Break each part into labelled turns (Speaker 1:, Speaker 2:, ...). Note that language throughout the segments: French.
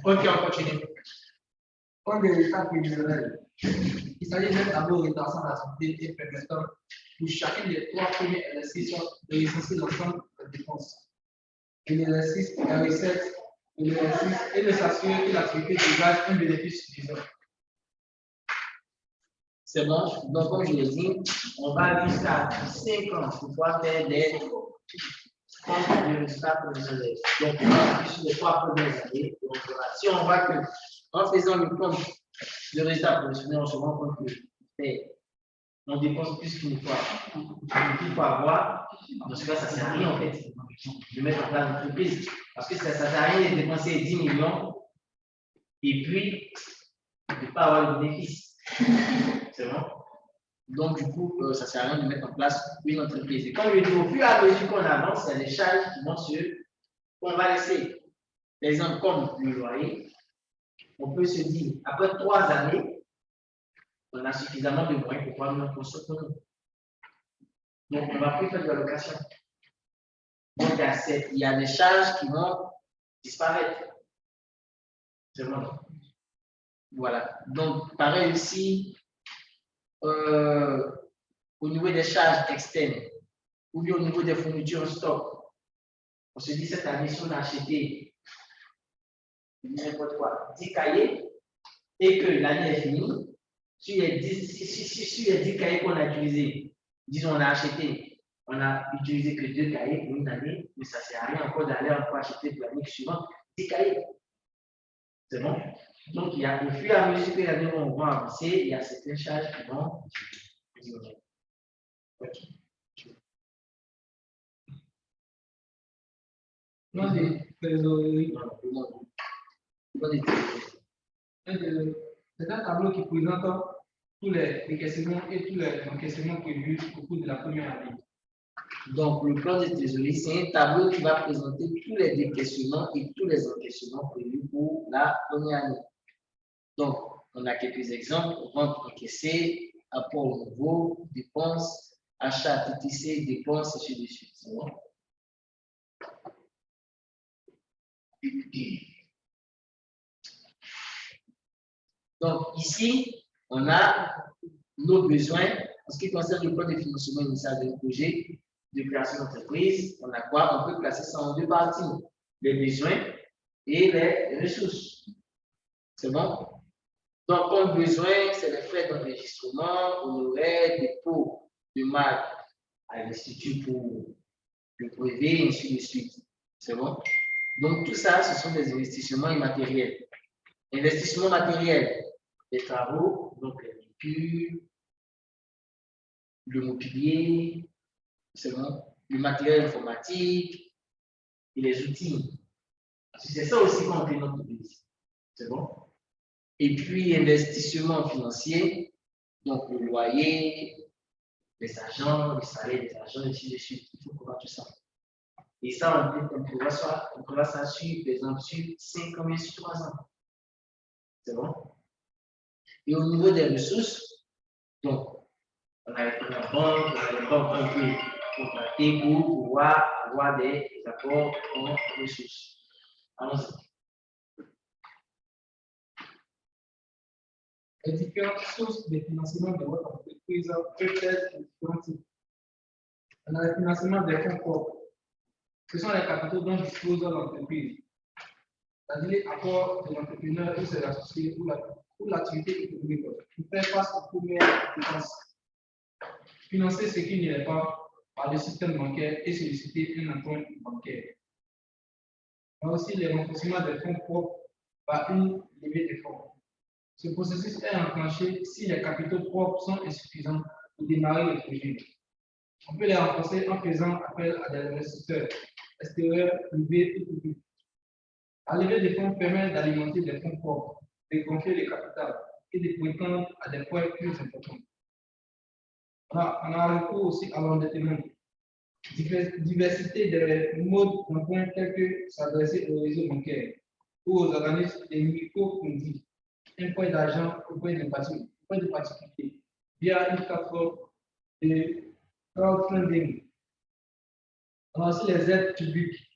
Speaker 1: Ok, on continue. Pour le résultat prévisionnel, il s'agit d'un tableau retraçant l'activité et permettant pour chacun des trois premiers exercices de licencier l'ensemble des dépenses. Et l'exercice, la recette, l'exercice et de s'assurer que l'activité dégage un bénéfice suffisant.
Speaker 2: C'est bon. Donc, comme je l'ai dit, on va jusqu'à 5 ans pour pouvoir faire des comptes de résultats prévisionnels. Donc, on va sur les 3 premières années. Donc, si on voit que en faisant le compte de résultats prévisionnels, on se rend compte que on dépense plus qu'il faut avoir, dans ce cas, ça ne sert à rien en fait de mettre en place l'entreprise. Parce que ça ne sert à rien de dépenser 10 millions et puis de ne pas avoir le bénéfice. C'est bon? Donc, du coup, ça ne sert à rien de mettre en place une entreprise. Et comme je dis, au fur et à mesure qu'on avance, il y a des charges qu'on va laisser. Par exemple, comme le loyer, on peut se dire, après 3 années, on a suffisamment de moyens pour pouvoir nous construire. Donc, on va plus faire de la location. Donc, il y a des charges qui vont disparaître. C'est bon. Voilà. Donc, pareil aussi, au niveau des charges externes, ou bien au niveau des fournitures en stock, on se dit cette année, si on a acheté n'importe quoi, 10 cahiers, et que l'année est finie, sur les 10 cahiers qu'on a utilisés, disons, on a utilisé que 2 cahiers pour une année, mais ça ne sert à rien encore d'aller encore acheter pour l'année suivante 10 cahiers. C'est bon? Donc, il y a, au fur et à mesure que les années vont avancer, il y a certaines charges qui vont diminuer. Ok.
Speaker 1: Non, des trésoreries. C'est un tableau qui présente tous les décaissements et tous les encaissements prévus au cours de la première année.
Speaker 2: Donc, le plan de trésorerie, c'est un tableau qui va présenter tous les décaissements et tous les encaissements prévus pour la première année. Donc, on a quelques exemples. Vente encaissée, apport nouveau, dépenses, achat TTC, dépenses, ainsi de suite. Donc, ici, on a nos besoins. En ce qui concerne le plan de financement initial d'un projet de création d'entreprise, on a quoi? On peut classer ça en 2 parties. Les besoins et les ressources. C'est bon? Donc, comme besoin, c'est les frais d'enregistrement, honoraires, dépôt de marque à l'Institut pour le brevet, ainsi de suite. C'est bon? Donc, tout ça, ce sont des investissements immatériels. Investissement matériel, les travaux, donc les véhicules, le mobilier, c'est bon? Le matériel informatique et les outils. C'est ça aussi qu'on fait notre business. C'est bon? Et puis, investissement financier, donc le loyer, les agents, les salaires des agents, et ainsi de suite. Il faut voir tout ça. Et ça, on prévoit ça sur, par exemple, sur 5 ans, sur 3 ans. C'est bon? Et au niveau des ressources, donc, on a les banques, on peut contracter pour pouvoir avoir des apports en ressources. Allons-y.
Speaker 1: Les différentes sources de financement de votre entreprise peuvent être différents types. On a le financement des fonds propres. Ce sont les capitaux dont dispose l'entreprise. C'est-à-dire les apports de l'entrepreneur ou ses associés ou l'activité économique pour faire face aux premières dépenses. Financer ce qui n'y est pas par le système bancaire et solliciter un emprunt bancaire. On a aussi le renforcement des fonds propres par une levée de fonds. Ce processus est enclenché si les capitaux propres sont insuffisants pour démarrer le projet. On peut les renforcer en faisant appel à des investisseurs extérieurs, privés ou publics. La levée de fonds permet d'alimenter des fonds propres, de gonfler le capital et de prétendre à des points plus importants. On a recours aussi à l'endettement. Diversité des modes d'emprunt tels que s'adresser au réseau bancaire ou aux organismes de microcrédit, un point d'argent auprès de particuliers via une plateforme de crowdfunding. On a aussi les aides publiques.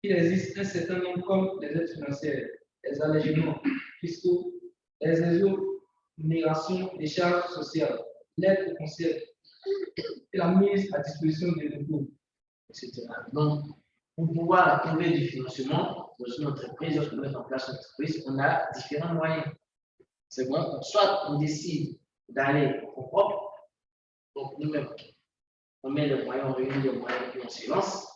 Speaker 1: Il existe un certain nombre comme les aides financières, les allègements fiscaux, les exonérations des charges sociales, l'aide aux conseils et la mise à disposition des recours,
Speaker 2: etc. Donc, pour pouvoir trouver du financement dans une entreprise, lorsqu'on met en place une entreprise, on a différents moyens. C'est bon, soit on décide d'aller au propre, donc nous-mêmes, on met les moyens, on réunit les moyens et on se lance.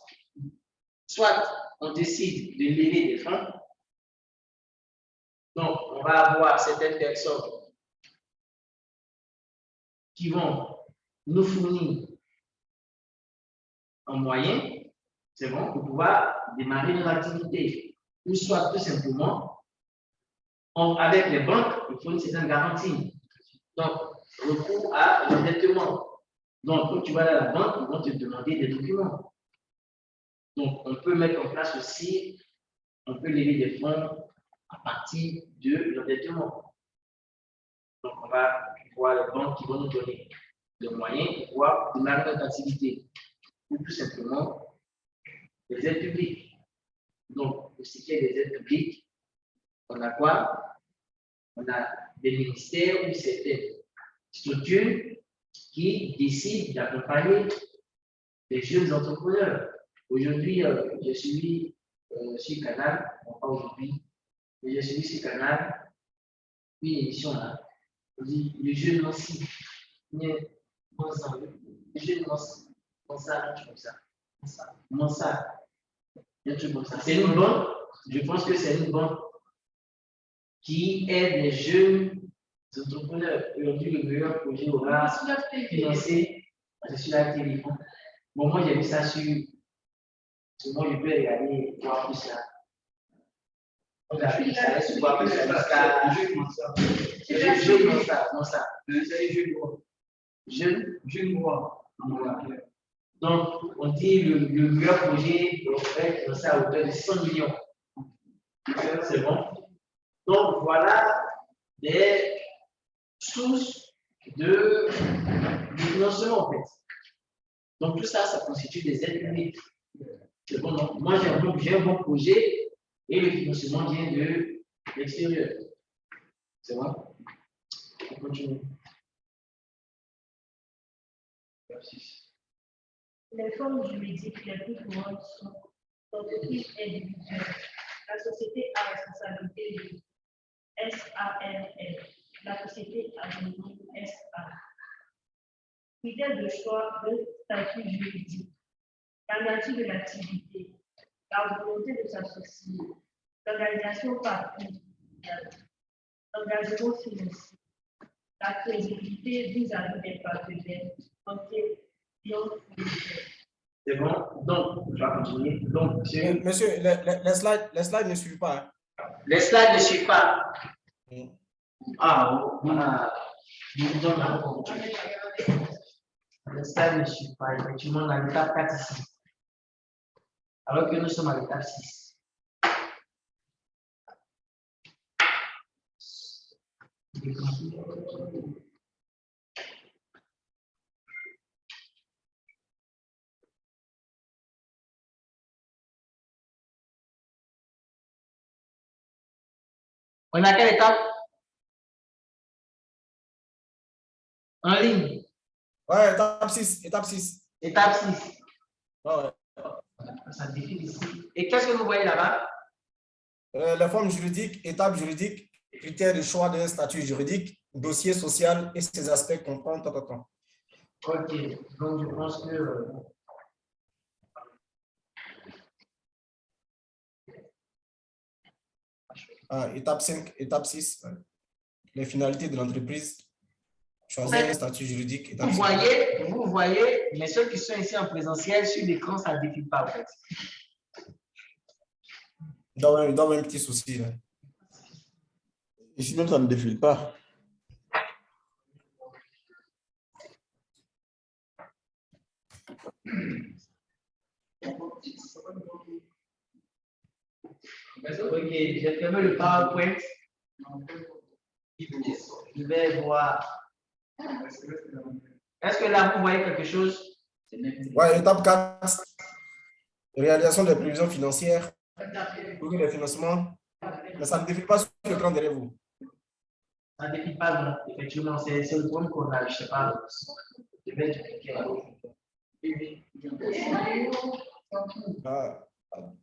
Speaker 2: Soit on décide de lever des fonds. Donc, on va avoir certaines personnes qui vont nous fournir un moyen, c'est bon, pour pouvoir démarrer notre activité. Ou soit tout simplement, avec les banques, il faut une certaine garantie. Donc, recours à l'endettement. Donc, quand tu vas à la banque, ils vont te demander des documents. Donc, on peut mettre en place aussi, on peut lever des fonds à partir de l'endettement. Donc, on va voir les banques qui vont nous donner des moyens pour pouvoir démarrer notre activité. Ou tout simplement, les aides publiques. Donc, pour ce qui est des aides publiques, on a quoi? On a des ministères ou certaines structures qui décident d'accompagner les jeunes entrepreneurs. Aujourd'hui, je suis sur Canal, non pas aujourd'hui, mais je suis sur Canal, une émission là, on dit le jeune Nancy, le jeune Nancy, Mansa, comme ça, Mansa, un truc comme ça. C'est une banque, je pense que c'est une banque qui aide les jeunes entrepreneurs. Aujourd'hui, le meilleur projet aura financé, je suis là, téléphone. Bon, moi, j'ai vu ça sur moi, je peux regarder, voir tout ça. On a vu ça, je vois que ça jusqu'à. Jeune noir. Donc, on dit le meilleur projet aurait financé à hauteur de 100 millions. C'est bon. Donc, voilà des sources de financement, en fait. Donc, tout ça, ça constitue des aides publiques. C'est bon, donc, moi, j'ai un bon projet et le financement vient de l'extérieur. C'est bon? On continue.
Speaker 3: Les formes juridiques les plus courantes sont l'entreprise individuelle, la société à responsabilité limitée, SARL, la société anonyme SA. Critères de choix de statut juridique, la nature de l'activité, la volonté de s'associer, l'organisation partie, l'engagement financier, la crédibilité vis-à-vis des partenaires,
Speaker 2: c'est bon, donc je vais continuer. Donc,
Speaker 4: monsieur, les slides ne suivent pas.
Speaker 2: Les slides ne suivent pas. Ah, voilà. Les slides ne suivent pas. Effectivement, on a l'étape 4 ici. Alors que nous sommes à l'étape 6. On a quelle étape? En ligne.
Speaker 4: Ouais, étape 6. Étape 6.
Speaker 2: Étape 6.
Speaker 4: Ouais.
Speaker 2: Ça défile ici. Et qu'est-ce que vous voyez là-bas?
Speaker 4: La forme juridique, étape juridique, critères de choix d'un statut juridique, dossier social et ses aspects comprennent.
Speaker 2: Ok, donc je pense que.
Speaker 4: Étape 5, étape 6, les finalités de l'entreprise, choisir un statut juridique. Étape
Speaker 2: Vous voyez, mais ceux qui sont ici en présentiel, sur l'écran, ça ne défile pas en fait.
Speaker 4: Dans un petit souci. Là.
Speaker 5: Ici même, ça ne défile pas.
Speaker 2: Ok, j'ai fermé le PowerPoint. Je vais voir. Est-ce que là, vous voyez quelque chose?
Speaker 4: Oui, étape 4, réalisation des prévisions financières, pour le financement, Mais ça ne défile pas sur l'écran derrière vous.
Speaker 2: Ça ne défile pas, non. Effectivement, c'est le problème qu'on a. Je ne sais pas. Je vais dupliquer à l'autre.
Speaker 4: Ah,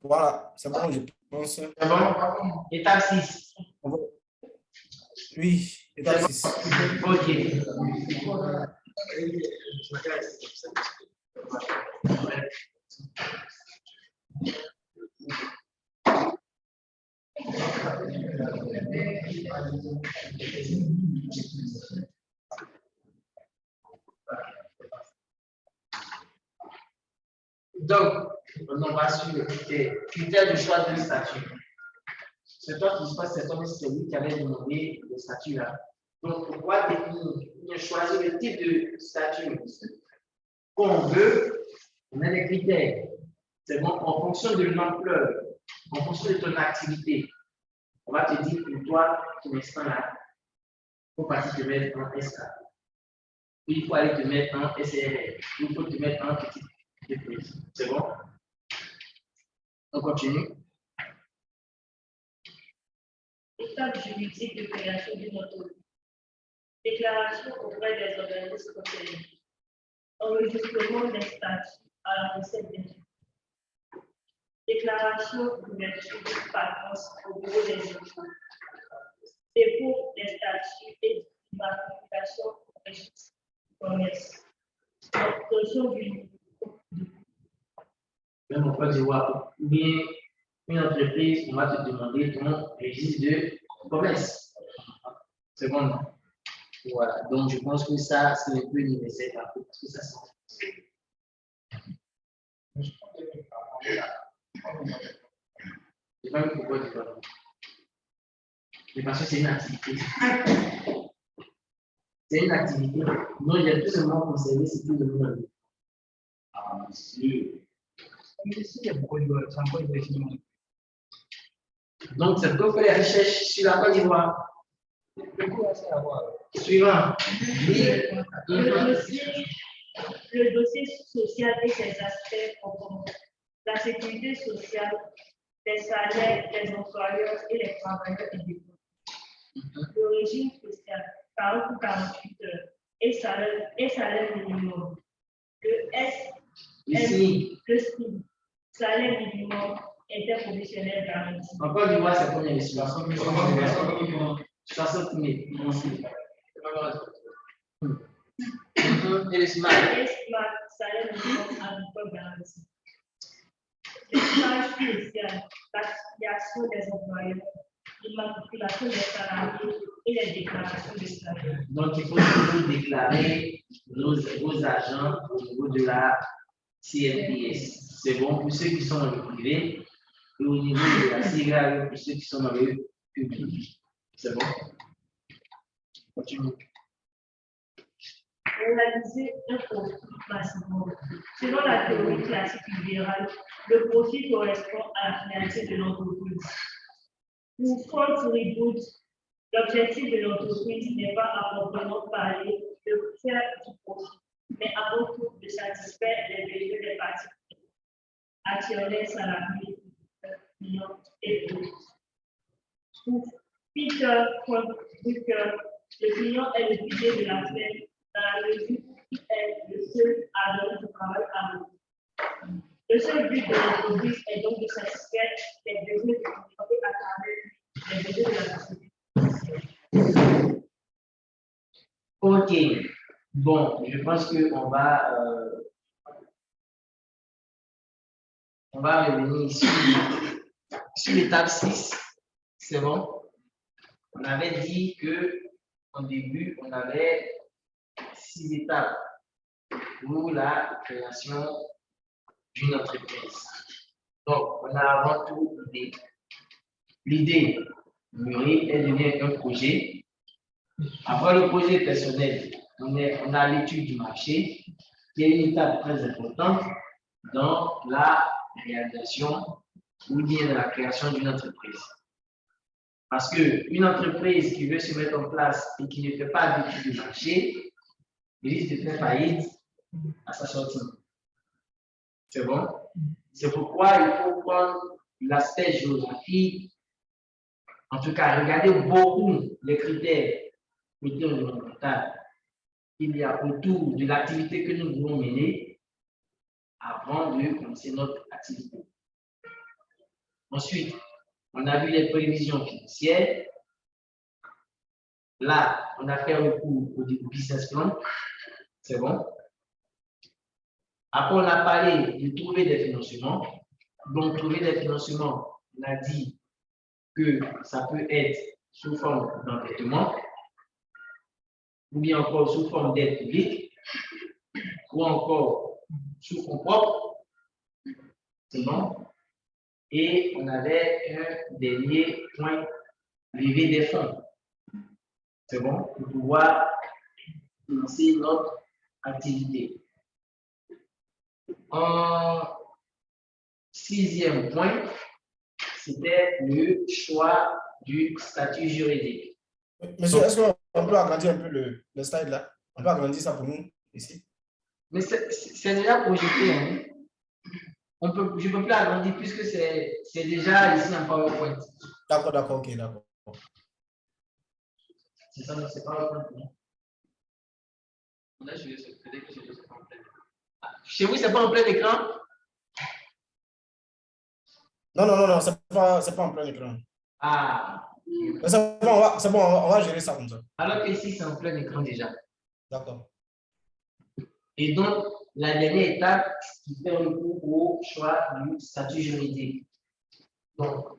Speaker 4: voilà, c'est bon, je pense.
Speaker 2: C'est bon? Étape 6.
Speaker 4: Oui, étape 6.
Speaker 2: OK. Donc, on va sur le critère de choix de statut. C'est toi qui passe, c'est lui qui avait demandé le statut là. Donc, pour pouvoir définir, choisir le type de statut qu'on veut, on a des critères. C'est bon, en fonction de l'ampleur, en fonction de ton activité, on va te dire que toi, pour l'instant là, il faut partir te mettre en SK. Il faut aller te mettre en SRL. Il faut te mettre en petite entreprise. C'est bon? On continue.
Speaker 3: Étape juridique de création d'une entreprise. Déclaration auprès des organismes concernés. Enregistrement des statuts à la recette d'impôts. Déclaration d'ouverture de patence au bureau des impôts. Dépôt des statuts et d'immatriculation au registre du commerce. Obtention du
Speaker 2: Même en Côte d'Ivoire, ou bien une entreprise, on va te demander ton registre de commerce. C'est bon, non? Voilà, donc je pense que ça, c'est un peu universel parce que ça sent. Je ne sais pas pourquoi tu parles. Mais parce que c'est une activité. C'est une activité. Non, il y a tout seulement conservé ce que le monde. Ah, monsieur.
Speaker 1: Il y a beaucoup de c'est encore une.
Speaker 2: Donc, c'est pour faire les recherches sur la Côte d'Ivoire. Suivant.
Speaker 3: Le dossier social et ses aspects profonds. La sécurité sociale, les salaires des employeurs et les travailleurs indépendants. Le régime social, 40 ou 48 heures, et salaire minimum.
Speaker 2: Ici.
Speaker 3: Le SMIC, salaire minimum interprofessionnel garanti.
Speaker 2: En Côte d'Ivoire, c'est combien ici? 60 000. 60 000. Et le SMAC?
Speaker 3: Salaire minimum agricole garanti. Les charges spéciales, l'affiliation des employeurs, l'immatriculation des salariés et les déclarations des salariés.
Speaker 2: Donc, il faut toujours déclarer vos agents au niveau de la CNPS. C'est bon pour ceux qui sont dans le privé et au niveau de la CIGA pour ceux qui sont dans le public. C'est bon? Continue.
Speaker 3: Réaliser un profit massivement. Selon la théorie classique libérale, le profit correspond à la finalité de l'entreprise. Pour Ford Reboot, l'objectif de l'entreprise n'est pas à proprement parler de faire du profit, mais avant tout de satisfaire les besoins des parties, actionnaires, salariés, clients et autres. Pour Peter Drucker, le client est le pilier de l'affaire dans la mesure où est le seul à donner du travail à l'autre. Le seul but de l'entreprise est donc de satisfaire les besoins du client à travers les besoins de la société.
Speaker 2: OK. Bon, je pense qu'on va revenir ici sur l'étape 6. C'est bon? On avait dit qu'au début, on avait 6 étapes pour la création d'une entreprise. Donc, on a avant tout l'idée. L'idée mûrie, elle devient un projet. Après le projet personnel, on a l'étude du marché, qui est une étape très importante dans la réalisation ou bien dans la création d'une entreprise. Parce qu'une entreprise qui veut se mettre en place et qui ne fait pas d'étude du marché, risque de faire faillite à sa sortie. C'est bon? C'est pourquoi il faut prendre l'aspect géographique, En tout cas, regardez beaucoup les critères environnementaux qu'il y a autour de l'activité que nous voulons mener avant de commencer notre activité. Ensuite, on a vu les prévisions financières. Là, on a fait recours au business plan. C'est bon. Après, on a parlé de trouver des financements. Donc, trouver des financements, on a dit que ça peut être sous forme d'endettement, ou bien encore sous forme d'aide publique, ou encore sous fonds propres. C'est bon. Et on avait un dernier point, lever des fonds. C'est bon, pour pouvoir financer notre activité. En 6e point, c'était le choix du statut juridique.
Speaker 4: Monsieur, est-ce qu'on peut agrandir un peu le slide là? On peut agrandir ça pour nous ici?
Speaker 2: Mais c'est déjà projeté. Hein? Je ne peux plus agrandir puisque c'est déjà ici en PowerPoint.
Speaker 4: D'accord, ok, d'accord.
Speaker 2: C'est ça, c'est PowerPoint.
Speaker 1: Là, je vais se créer que c'est pas en plein écran.
Speaker 2: Chez vous, c'est pas en plein écran?
Speaker 4: Non, c'est pas en plein écran.
Speaker 2: Ah.
Speaker 4: C'est bon, on va gérer ça comme ça.
Speaker 2: Alors qu'ici, c'est en plein écran déjà.
Speaker 4: D'accord.
Speaker 2: Et donc, la dernière étape, qui fait recours au choix du statut juridique. Donc,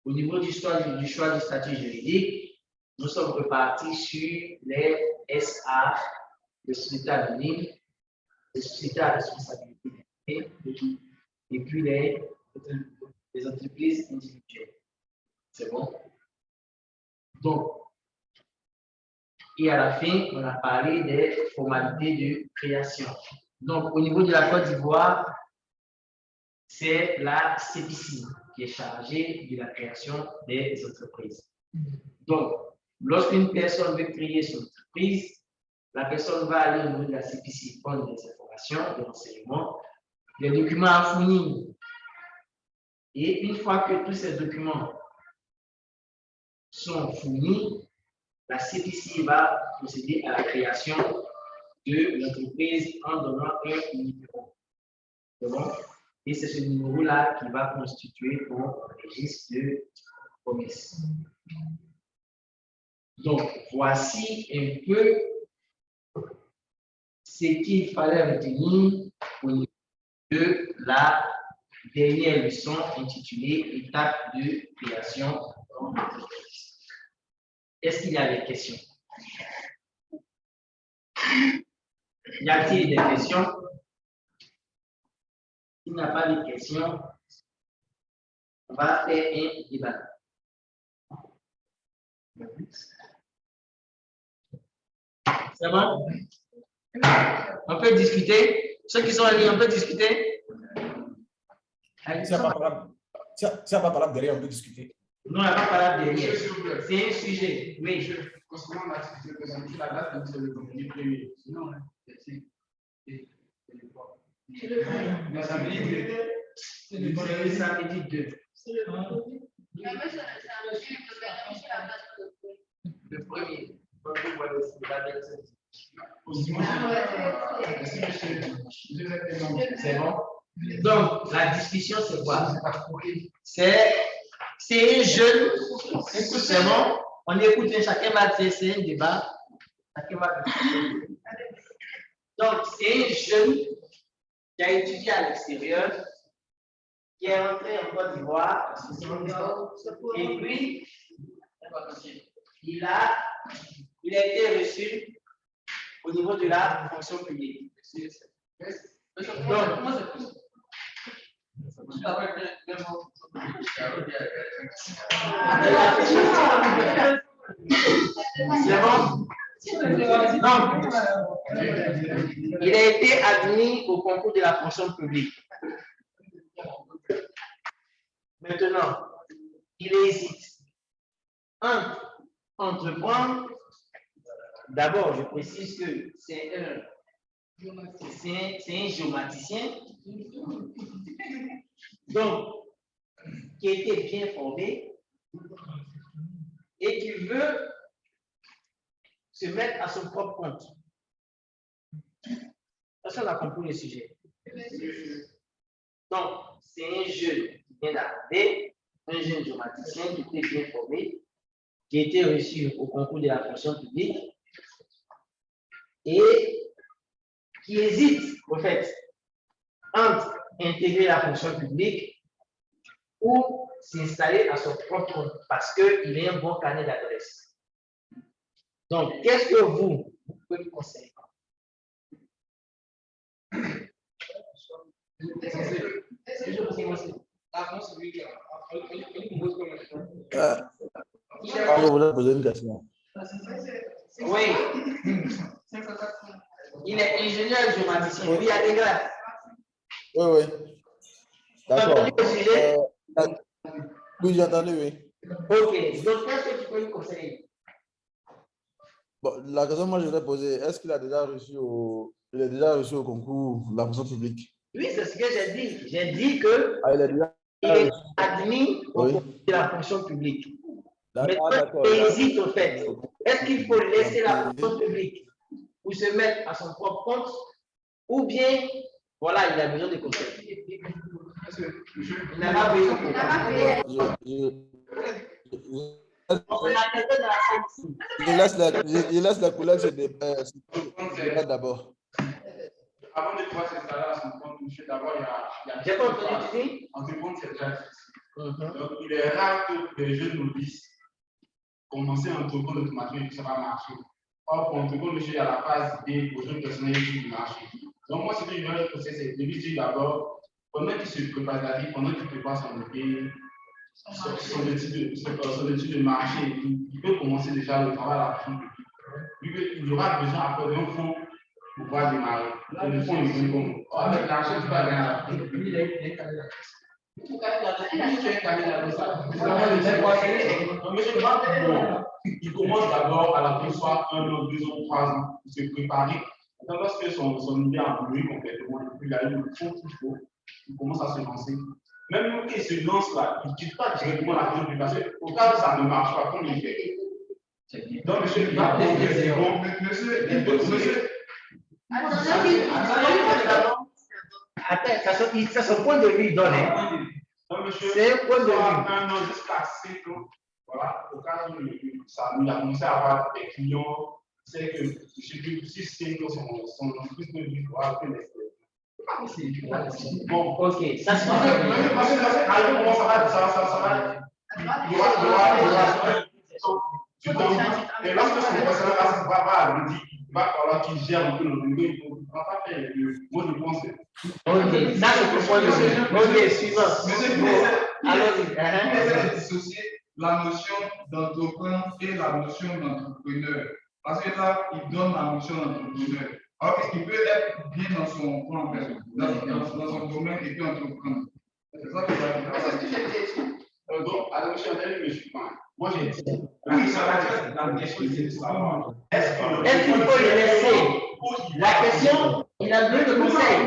Speaker 2: au niveau du choix du statut juridique, nous sommes repartis sur les SA, les sociétés anonymes, les sociétés à responsabilité et puis les entreprises individuelles. C'est bon? Donc, et à la fin, on a parlé des formalités de création. Donc, au niveau de la Côte d'Ivoire, c'est la CPC qui est chargée de la création des entreprises. Donc, lorsqu'une personne veut créer son entreprise, la personne va aller au niveau de la CPC prendre des informations, des renseignements, des documents à fournir. Et une fois que tous ces documents sont fournis, la CPC va procéder à la création de l'entreprise en donnant un numéro. Bon? Et c'est ce numéro-là qui va constituer ton registre de commerce. Donc, voici un peu ce qu'il fallait retenir au niveau de la dernière leçon intitulée Étape de création d'entreprise. Est-ce qu'il y a des questions? Y a-t-il des questions? S'il n'y a pas de questions, on va faire un débat. C'est bon? On peut discuter? Ceux qui sont en ligne, on peut discuter?
Speaker 4: Si on n'a pas parlé derrière, on peut discuter.
Speaker 2: Non, il n'y a pas parlé derrière. C'est un sujet. Oui.
Speaker 1: Concernant l'activité présentée, la date de le premier. Sinon, c'est le
Speaker 2: samedi 2. Le premier. C'est bon? Donc, la discussion, c'est quoi? C'est un jeune. C'est bon? On écoute, chacun va dire, c'est un débat. Chacun va dire. Donc, c'est un jeune qui a étudié à l'extérieur, qui est rentré en Côte d'Ivoire, et puis, il a été reçu au niveau de la fonction publique. Donc, c'est bon? Donc, il a été admis au concours de la fonction publique. Maintenant, il hésite entre entreprendre. D'abord, je précise que c'est un géomaticien, donc, qui a été bien formé, il veut se mettre à son propre compte. Est-ce qu'on a compris le sujet? Donc, c'est un jeune qui vient d'arriver, un jeune géomaticien qui était bien formé, qui a été reçu au concours de la fonction publique et qui hésite, en fait, entre intégrer la fonction publique ou s'installer à son propre compte parce qu'il a un bon carnet d'adresse. Donc, qu'est-ce que vous pouvez me conseiller?
Speaker 5: Je voulais poser une question.
Speaker 2: Oui. Il est ingénieur géomaticien. Oui, il y a des grades.
Speaker 5: Oui, oui. D'accord.
Speaker 2: Le sujet?
Speaker 5: Oui, j'ai entendu, oui.
Speaker 2: Ok. Donc, qu'est-ce que tu peux me conseiller?
Speaker 5: Bon, la question que moi je voulais poser, est-ce qu'il a déjà reçu au concours de la fonction publique?
Speaker 2: Oui, c'est ce que j'ai dit. J'ai dit que
Speaker 5: Ah, il a déjà
Speaker 2: il est admis au
Speaker 5: Oui.
Speaker 2: concours de la fonction publique. Mais
Speaker 5: d'accord.
Speaker 2: il hésite au fait. Est-ce qu'il faut laisser la fonction publique ou se mettre à son propre compte ou bien, voilà, il a besoin de conseils. Il n'a pas besoin de
Speaker 5: Je laisse la collègue se débattre d'abord.
Speaker 6: Avant de pouvoir s'installer à son compte, monsieur, d'abord, il y a
Speaker 2: J'ai pas entendu.
Speaker 6: en tout compte, c'est déjà difficile. Donc, il est rare que les jeunes novices commencent un tour d'automatique qui sera marché. Or, pour un tour, monsieur, il y a la phase d'idée pour une personnelle du marché. Donc, moi, ce que je vais procès, c'est de lui dire d'abord, pendant qu'il se prépare la vie, pendant qu'il prépare son étude, son étude de marché, il peut commencer déjà le travail à la fonction publique. Il aura besoin après d'un fonds pour pouvoir démarrer. Et le fonds est venu comme. Avec l'argent, tu vas gagner à la fin. Il est calé là. Il commence d'abord à la fin, soit 1 an, 2 ans, 3 ans, pour se préparer. Lorsque son idée a évolué complètement, et puis il a eu le fonds qu'il faut, il commence à se lancer. Même quand il se lance là, il ne quitte pas directement la fonction publique parce qu'au cas où ça ne marche pas, comment il fait? Donc, monsieur, il va progresser. Bon, monsieur.
Speaker 2: Attends, c'est son point de vue donné. C'est un point de vue.
Speaker 6: Un an jusqu'à 5 ans. Voilà, au cas où ça nous a commencé à avoir des clients, c'est que depuis 6-5 ans, son entreprise peut vivre après les.
Speaker 2: Bon, ok. Ça se
Speaker 6: passe. Comment ça va? Il y aura du temps. Et lorsque son personnel va lui dire, il va falloir qu'il gère un peu le niveau, il ne va pas faire le. Moi, je pense que.
Speaker 2: Ok, ça c'est le point de vue. Ok, suivant.
Speaker 7: Alors, dissocier la notion d'entrepreneur et la notion d'entrepreneur. Parce que là, il donne la notion d'entrepreneur. Alors qu'il peut être bien dans son plan, dans son domaine et puis entreprendre. C'est ça que je veux dire.
Speaker 6: Donc, alors, monsieur André, je suis pas. Moi, j'ai dit. Oui, ça va être la question de savoir. Est-ce
Speaker 2: qu'il faut le laisser? La question, il a besoin de conseils.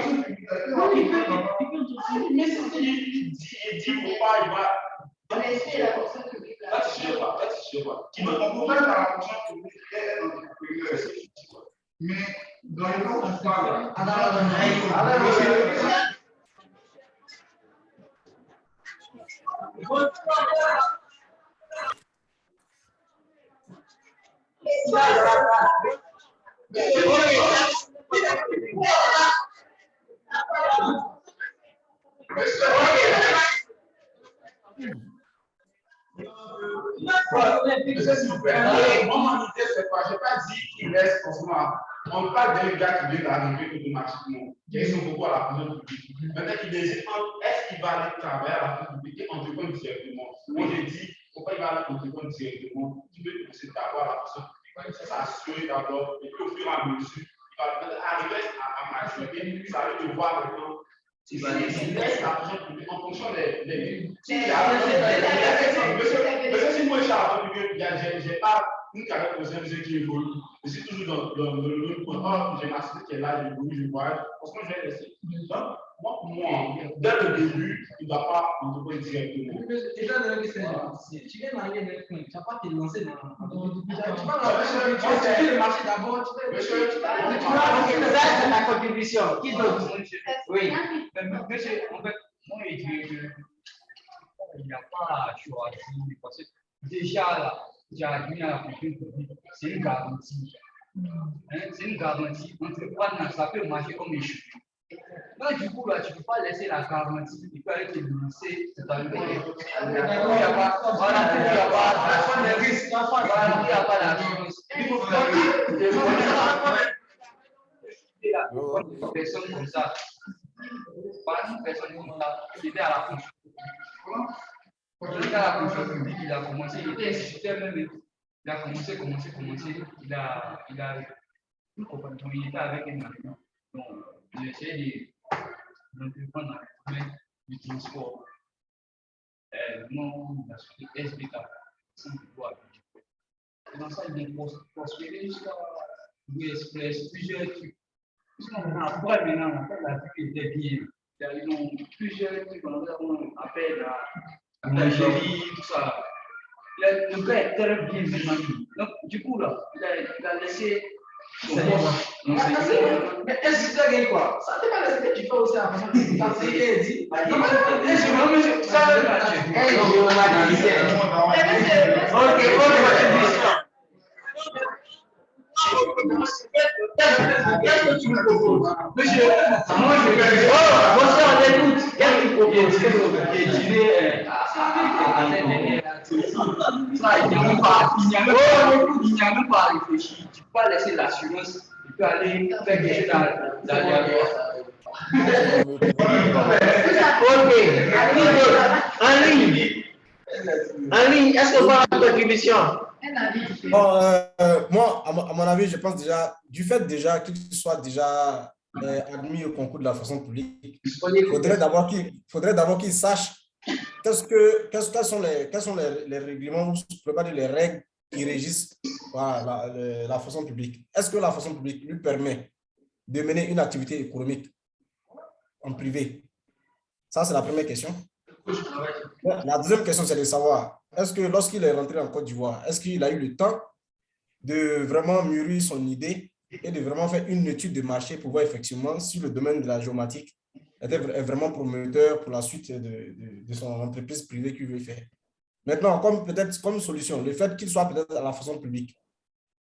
Speaker 6: Mais c'est ce qu'il dit, pourquoi il va.
Speaker 7: Laisser la fonction publique. Je sais pas. Qui ne comprend pas la fonction publique et entrepreneur. Mais dans le cas où on parle.
Speaker 6: S'il vous plaît, mon idée, c'est quoi? Je n'ai pas dit qu'il reste forcément. On parle d'un gars qui vient d'arriver automatiquement, qui sont beaucoup à la fonction publique. Maintenant, il hésite, est-ce qu'il va aller travailler à la fonction publique et entreprendre directement? Moi, j'ai dit, pourquoi il va aller entreprendre directement? Tu peux commencer d'abord à la fonction publique, s'assurer d'abord, et puis au fur et à mesure, il va arriver à maturité, ça veut te voir maintenant. Si il laisse la fonction publique en fonction des. Monsieur, si moi je suis à la fonction publique, je n'ai pas une carrière professionnelle qui évolue. je suis toujours dans le point. Oh, j'ai ma société qui est là, je bouge, je voyage. Parce que je vais laisser. Donc, moi, pour moi, dès le début, il ne va pas entreprendre directement.
Speaker 1: Déjà, tu viens d'arriver à notre point, tu ne vas pas te lancer dans
Speaker 6: Tu
Speaker 1: vas étudier le marché d'abord,
Speaker 2: Ça, c'est la contribution. Qui d'autre? Oui.
Speaker 8: Monsieur, en fait, moi, il n'y a pas à choisir parce que déjà là, j'ai admis à la fonction publique, c'est une garantie. Hein, c'est une garantie. Entreprendre, ça peut marcher comme échoué. Donc, du coup, là, tu ne peux pas laisser la garantie, il peut aller te lancer, c'est à dire, il n'y a pas, voilà, il n'y a pas de risque, il n'y a pas la chance. Il faut faire une personne comme ça. Pas une personne comme ça, il était à la fonction. Il était à la fonction publique, il a commencé, il était instituteur même. Il a commencé, il a une compagnie, il était avec un ami. Donc, j'ai essayé d'entreprendre dans le domaine du transport. Non, la société SBK, sans pouvoir. Et dans ça, il a prospéré jusqu'à Express, plusieurs trucs. Après, maintenant, la vie était bien. Ils ont plusieurs trucs, on appelle l'Algérie, tout ça. Le gars est très bien maintenant. Donc, du coup, là, il a laissé son poste.
Speaker 1: Mais est-ce que tu as gagné quoi? Ça dépend de ce que tu fais aussi à la façon de dit. Qu'est-ce que tu me proposes? Monsieur, moi je vais. Oh, monsieur, on écoute. Qu'est-ce que tu proposes?
Speaker 8: Qui est tiré à cette dernière. Ça, il n'y a même pas à réfléchir. Tu peux pas laisser l'assurance. Tu peux aller faire quelque chose dans l'air.
Speaker 2: Ok. En ligne, est-ce que vous avez une contribution?
Speaker 4: Bon, moi, à mon avis, je pense déjà, du fait déjà qu'il soit déjà admis au concours de la fonction publique, il faudrait d'abord qu'il sache quels sont les règlements, ou je ne peux pas dire les règles qui régissent voilà, la fonction publique. Est-ce que la fonction publique lui permet de mener une activité économique en privé? Ça, c'est la première question. La deuxième question, c'est de savoir, est-ce que lorsqu'il est rentré en Côte d'Ivoire, est-ce qu'il a eu le temps de vraiment mûrir son idée et de vraiment faire une étude de marché pour voir effectivement si le domaine de la géomatique est vraiment prometteur pour la suite de son entreprise privée qu'il veut faire. Maintenant, comme solution, le fait qu'il soit peut-être à la fonction publique,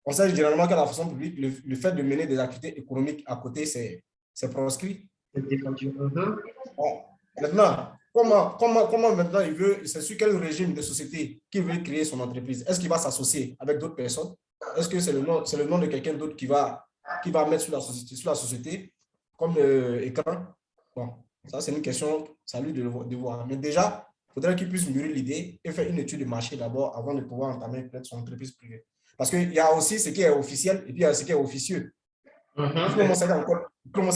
Speaker 4: on sait généralement qu'à la fonction publique, le fait de mener des activités économiques à côté, c'est proscrit. Bon, maintenant, comment maintenant c'est sur quel régime de société qu'il veut créer son entreprise? Est-ce qu'il va s'associer avec d'autres personnes? Est-ce que c'est le nom de quelqu'un d'autre qui va mettre sur la société comme écran? Bon, ça c'est une question, c'est à lui de voir. Mais déjà, il faudrait qu'il puisse mûrir l'idée et faire une étude de marché d'abord avant de pouvoir entamer peut-être son entreprise privée. Parce qu'il y a aussi ce qui est officiel et puis il y a ce qui est officieux. Comme on sait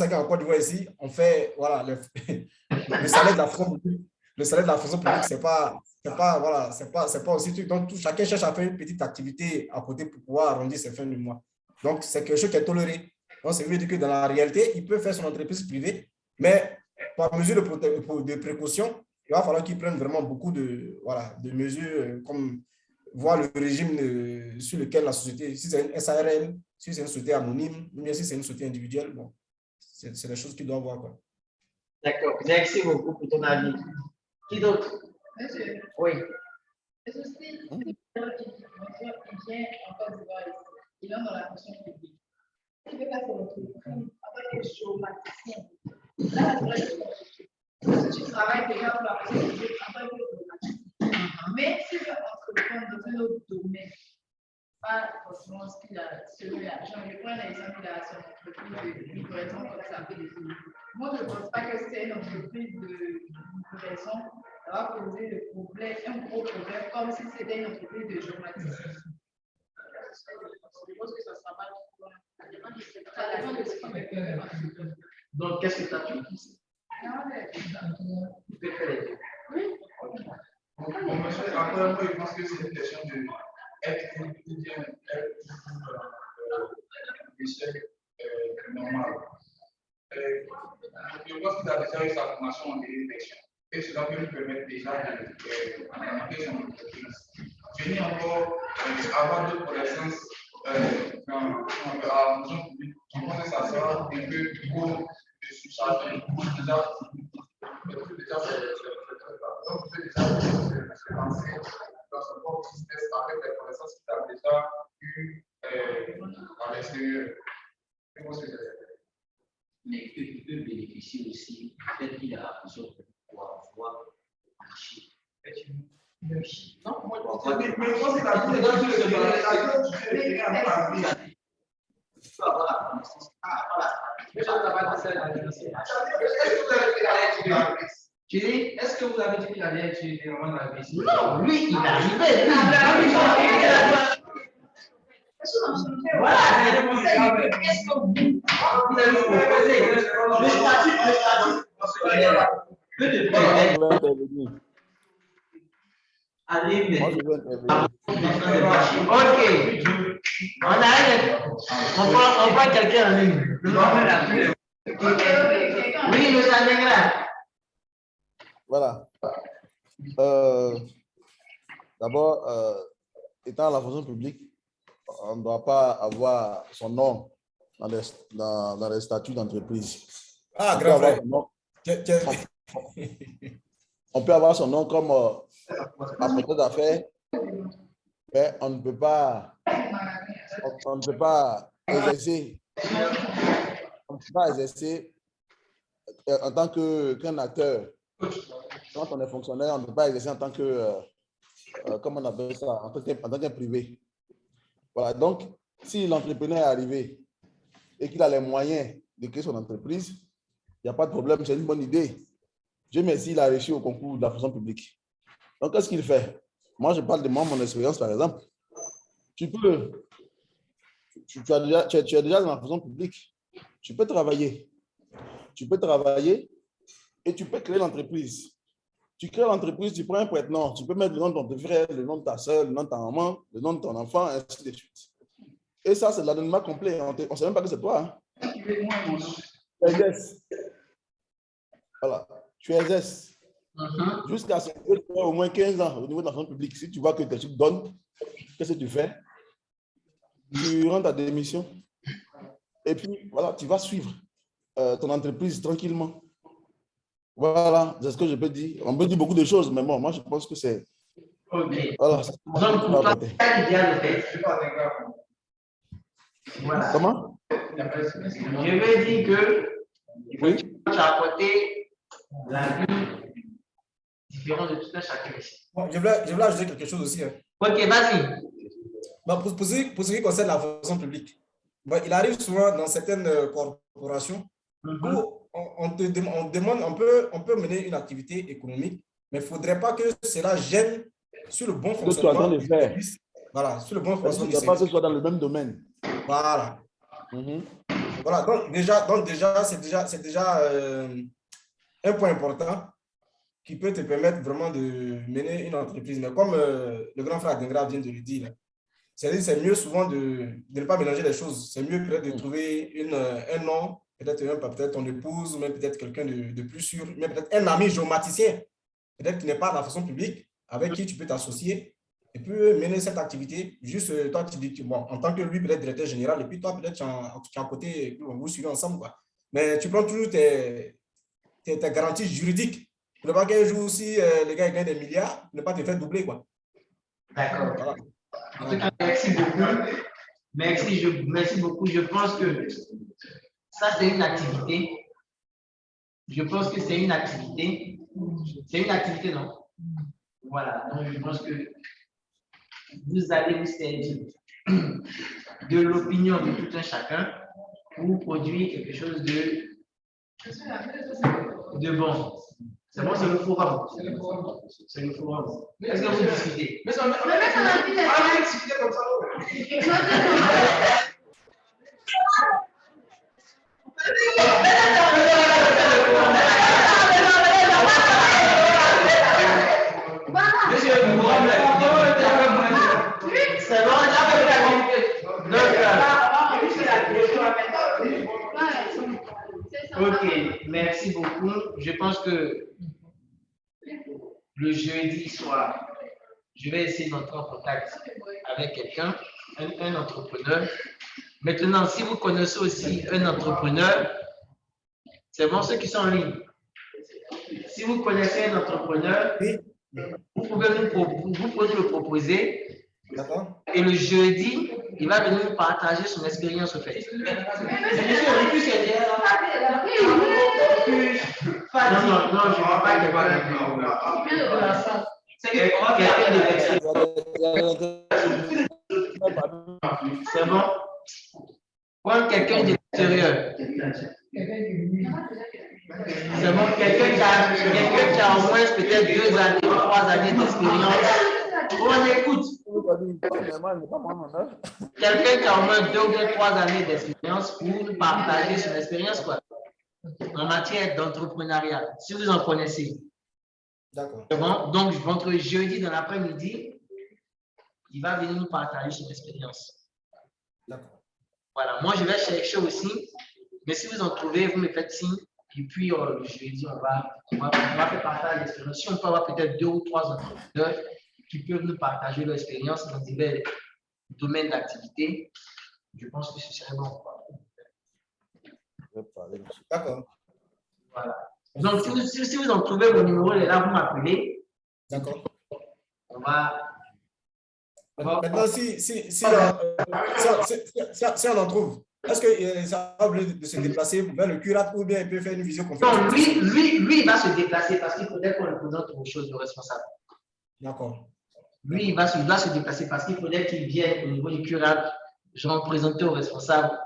Speaker 4: qu'en Côte d'Ivoire ici, on fait, voilà, le salaire de la fonction publique. Le salaire de la fonction publique, c'est pas aussi truc. Donc, chacun cherche à faire une petite activité à côté pour pouvoir arrondir ses fins de mois. Donc, c'est quelque chose qui est toléré. Donc, ça veut dire que dans la réalité, il peut faire son entreprise privée, mais par mesure de précaution, il va falloir qu'il prenne vraiment beaucoup de mesures, comme voir le régime sur lequel la société, si c'est une SARL, si c'est une société anonyme, ou bien si c'est une société individuelle, bon, c'est des choses qu'il doit voir, quoi.
Speaker 2: D'accord, merci beaucoup pour ton avis. Qui d'autre?
Speaker 9: Monsieur.
Speaker 2: Oui.
Speaker 9: Le souci, c'est que il vient en Côte d'Ivoire ici. Il est dans la fonction publique. Il veut passer l'entreprise en tant que géomaticien. Là, tu travailles déjà pour la fonction publique en tant que géomaticien. Mais si tu veux entreprendre dans un autre domaine, pas forcément ce qu'il a, celui l'argent. Je prends l'exemple de son entreprise de livraison, comme ça fait des autres. Moi, je ne pense pas que c'est une entreprise de livraison. Ça va poser le problème, un gros problème, comme si c'était une entreprise de géomaticien. Je pense que ça ne sera pas trop loin. Ça dépend de ce qu'on veut.
Speaker 2: Donc, qu'est-ce que tu as dit?
Speaker 9: Tu
Speaker 2: peux faire les deux.
Speaker 9: Oui.
Speaker 7: Bon, monsieur, après, moi, je pense que c'est une question de être l'échec normal. Je pense qu'il a déjà eu sa formation en élection. Et cela peut lui permettre déjà d'augmenter son entreprise. Venir encore avoir d'autres connaissances dans la fonction publique, je pense que ça sera un peu trop de surcharge. Donc, vous pouvez déjà se lancer dans ce propre business avec les connaissances qu'il a déjà eues à l'extérieur.
Speaker 8: Mais il peut bénéficier aussi du fait qu'il a besoin de pouvoir voir marcher.
Speaker 6: Non, moi, je pense que la vie est dans le
Speaker 8: Il faut avoir la connaissance.
Speaker 1: Est-ce que vous avez dit qu'il allait étudier vraiment la vie?
Speaker 2: Non, lui, il est arrivé. Voilà, qu'est-ce que vous allez proposer? Le statut. Allez, mais.
Speaker 5: Moi, je veux intervenir.
Speaker 2: Ok. On arrête. On prend quelqu'un en ligne. Oui, le Sanégra.
Speaker 5: Voilà. D'abord, étant à la fonction publique, on ne doit pas avoir son nom dans les statuts d'entreprise.
Speaker 4: Ah, grand frère.
Speaker 5: On peut avoir son nom comme apporteur d'affaires, mais on ne peut pas exercer. On ne peut pas exercer en tant qu'un acteur. Quand on est fonctionnaire, on ne peut pas exercer en tant que, comment on appelle ça, en tant qu'un privé. Voilà, donc, si l'entrepreneur est arrivé et qu'il a les moyens de créer son entreprise, il n'y a pas de problème, c'est une bonne idée. Dieu merci, il a réussi au concours de la fonction publique. Donc, qu'est-ce qu'il fait? Moi, je parle de moi, mon expérience, par exemple. Tu es déjà dans la fonction publique. Tu peux travailler. Tu peux travailler et tu peux créer l'entreprise. Tu crées l'entreprise, tu prends un prête-nom. Tu peux mettre le nom de ton frère, le nom de ta soeur, le nom de ta maman, le nom de ton enfant, ainsi de suite. Et ça, c'est l'anonymat complet. On ne sait même pas que c'est toi. Hein. Tu exerces. Voilà. Tu exerces. Jusqu'à ce que tu aies au moins 15 ans au niveau de la fonction publique. Si tu vois que tes trucs donnent, qu'est-ce que tu fais? Tu rends ta démission. Et puis, voilà, tu vas suivre ton entreprise tranquillement. Voilà, c'est ce que je peux dire. On peut dire beaucoup de choses, mais bon, moi, je pense que c'est...
Speaker 2: Ok.
Speaker 5: Voilà.
Speaker 2: Donc, pour toi, c'est bien le fait. Voilà.
Speaker 5: Comment?
Speaker 2: Je veux dire que
Speaker 5: oui.
Speaker 2: Tu as apporté la vie différente de tout un chacun ici.
Speaker 4: Bon, je voulais ajouter quelque chose aussi. Hein.
Speaker 2: Ok, vas-y.
Speaker 4: Bon, pour ce qui concerne la fonction publique, bon, il arrive souvent dans certaines corporations où on demande, on peut mener une activité économique, mais il ne faudrait pas que cela gêne sur le bon fonctionnement
Speaker 5: du service.
Speaker 4: Voilà, sur le bon fonctionnement du
Speaker 5: service. Pas que ce soit dans le même domaine.
Speaker 4: Voilà. Voilà, donc déjà c'est déjà un point important qui peut te permettre vraiment de mener une entreprise. Mais comme le grand frère Dengra vient de le dire, c'est mieux souvent de ne pas mélanger les choses. C'est mieux peut-être de trouver un nom, peut-être ton épouse, ou même peut-être quelqu'un de plus sûr, même peut-être un ami géomaticien, peut-être qui n'est pas dans la fonction publique, avec qui tu peux t'associer et puis mener cette activité. Juste, toi, tu dis, bon, en tant que lui, peut-être directeur général, et puis toi, peut-être tu es à côté, vous suivez ensemble, quoi. Mais tu prends toujours tes garanties juridiques. Pour ne pas qu'un jour aussi, les gars gagnent des milliards, ne pas te faire doubler, quoi.
Speaker 2: D'accord. Voilà. En tout cas, merci beaucoup. Merci beaucoup. Je pense que ça, c'est une activité. Je pense que c'est une activité. C'est une activité, non? Voilà. Donc, je pense que vous allez vous servir de l'opinion de tout un chacun pour produire quelque chose de bon. C'est bon, c'est le forum. C'est le forum. Est-ce que vous discutez? Mais ça va discuter comme ça. Monsieur le forum, c'est bon, Ok, merci beaucoup. Je pense que le jeudi soir, je vais essayer d'entrer en contact avec quelqu'un, un entrepreneur. Maintenant, si vous connaissez aussi un entrepreneur, c'est bon ceux qui sont en ligne. Si vous connaissez un entrepreneur, vous pouvez le proposer.
Speaker 4: D'accord.
Speaker 2: Et le jeudi, il va venir nous partager son expérience au fait. Non, je ne vois pas qu'il va c'est bon. Prends quelqu'un de l'extérieur. C'est bon, quelqu'un qui a au moins peut-être 2 années, 3 années d'expérience. On écoute. Quelqu'un qui a au moins 2 ou 3 années d'expérience pour partager son expérience quoi, en matière d'entrepreneuriat, si vous en connaissez.
Speaker 4: D'accord.
Speaker 2: C'est bon? Donc, votre jeudi dans l'après-midi, il va venir nous partager son expérience.
Speaker 4: D'accord.
Speaker 2: Voilà, moi je vais chercher aussi, mais si vous en trouvez, vous me faites signe. Et puis le jeudi, on va faire partager l'expérience. Si on peut avoir peut-être 2 ou 3 entrepreneurs qui peuvent nous partager leur expérience dans divers domaines d'activité, je pense que ce serait bon.
Speaker 4: D'accord.
Speaker 2: Voilà. Donc, si vous en trouvez, mon numéro est là, vous m'appelez.
Speaker 4: D'accord.
Speaker 2: On va.
Speaker 4: Maintenant, si on en trouve, est-ce que ça va obligé de se déplacer vers le curat ou bien il peut faire une visioconférence?
Speaker 2: Non, lui, il va se déplacer parce qu'il faudrait qu'on le présente aux choses de responsable.
Speaker 4: D'accord.
Speaker 2: Lui, il doit se déplacer parce qu'il faudrait qu'il vienne au niveau du curat, je vais présenter au responsable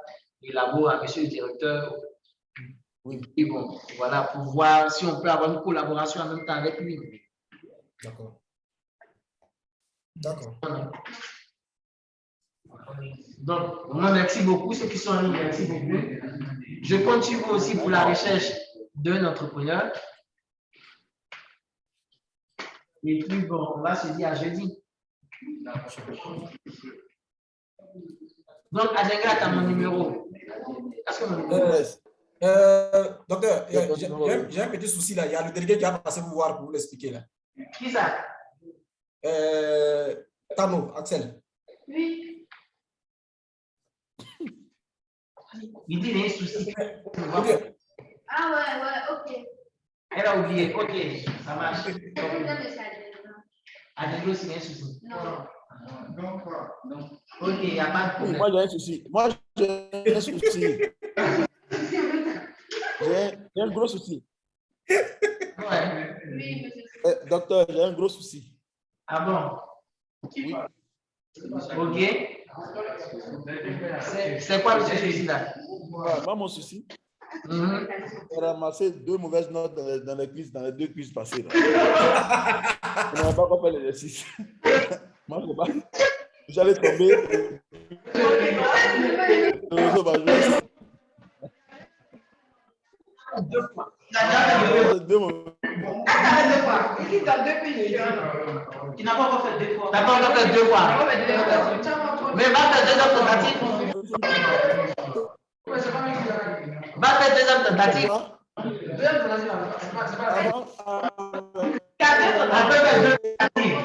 Speaker 2: du labo, à monsieur le directeur. Oui. Et bon, voilà, pour voir si on peut avoir une collaboration en même temps avec lui.
Speaker 4: D'accord. D'accord.
Speaker 2: Donc, moi, merci beaucoup. Ceux qui sont en ligne, merci beaucoup. Je continue aussi pour la recherche d'un entrepreneur. Et puis, bon, on va se dire à jeudi. Donc, Adenga, tu as mon numéro. Est-ce que mon numéro
Speaker 4: docteur, j'ai un petit souci là. Il y a le délégué qui a passé vous voir pour vous l'expliquer là.
Speaker 2: Qui ça?
Speaker 4: Tano, Axel.
Speaker 9: Oui.
Speaker 2: Il dit il y a un souci.
Speaker 4: Okay.
Speaker 9: Ah ouais, ok.
Speaker 2: Elle a oublié. Ok, ça marche. Adenga aussi, il y a un souci.
Speaker 9: Non.
Speaker 7: Non.
Speaker 2: Ok, il n'y a pas de problème.
Speaker 5: Moi, j'ai un souci. J'ai un gros souci.
Speaker 2: Ouais.
Speaker 9: Oui, monsieur.
Speaker 5: Docteur, j'ai un gros souci.
Speaker 2: Ah bon?
Speaker 5: Oui.
Speaker 2: Ok. C'est quoi le souci là?
Speaker 5: Moi, mon souci, j'ai ramassé 2 mauvaises notes dans les 2 quiz passés. Là. On n'a pas encore fait l'exercice. Moi, je sais pas. J'allais tomber.
Speaker 2: Tu n'as pas encore fait 2 fois. Tu n'as pas encore fait 2 fois. Mais va faire 2 autres tentatives. Va faire 2 autres tentatives. On peut faire 2 tentatives.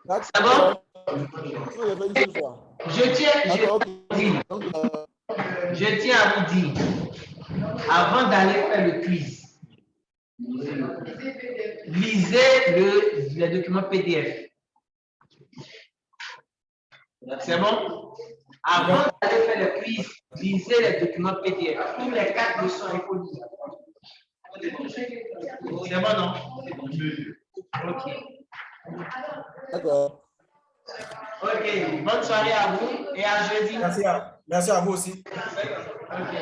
Speaker 2: C'est bon? Je tiens à vous dire, avant d'aller faire le quiz, lisez les documents PDF. C'est bon? Avant d'aller faire le quiz, lisez les documents PDF. Tous les 4 leçons, il faut lire. C'est bon, non? Ok.
Speaker 5: D'accord.
Speaker 2: Ok, bonne soirée à vous et à jeudi.
Speaker 4: Merci à vous aussi.
Speaker 2: Ok.